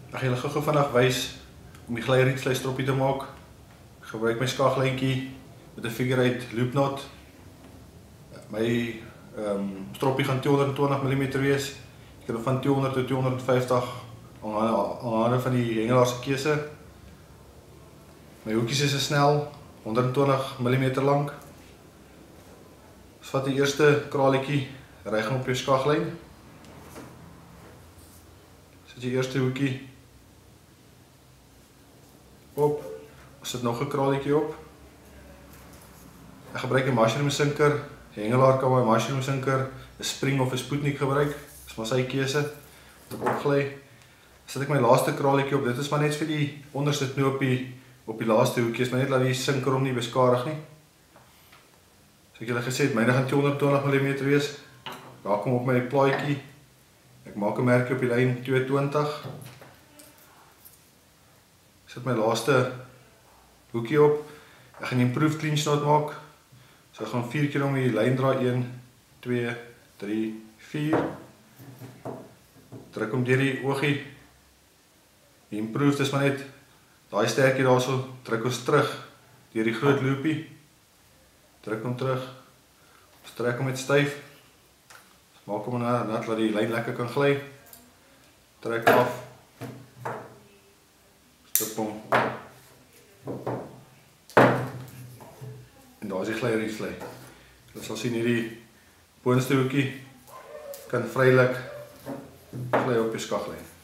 Ek gaan julle gou vandag wys om die gly-rietvlei stroppie te maak. Ek gebruik my skaglyntjie met 'n figure-eight loop knot. My stroppie gaan 220 mm wees. Ek het van 200 tot 250 afhangende van die hengelaar se keuse. My hoekies is snel 120 mm lank. Dus vat die eerste kraletjie, ry hom op jou skaglyn. Sit die eerste hoekie op. Sit nog 'n kraletjie op. Ek gebruik 'n mushroom sinker. Die hengelaar kan my mushroom sinker, 'n spring of 'n spoednik gebruik. Dis maar sy keuse. Ek opgly. Sit ek my laaste kraletjie op. Dit is maar net vir die onderste knoopie op die laaste hoekie. Is maar net laat die sinker hom nie beskadig nie. So ek julle gesê het, myne gaan 220 mm wees. Raak hom op my plaatjie. Ek maak 'n merkie op die lyn 220. Sit my laaste hoekie op. Ek gaan die improved clinch knot maak. So ek gaan 4 keer om die lyn draai. 1, 2, 3, 4. Druk hom deur die oogie. Die improved is maar net daai sterkie daarso, druk ons terug deur die groot loopie. Druk hom terug. Strek hom met styf. Maak hom net dat die lyn lekker kan gly. Trek af. Stop hom. En daar is die gly-rietvlei. Jy sal sien hierdie boonste hoekie kan vrylik gly op die skaglyn.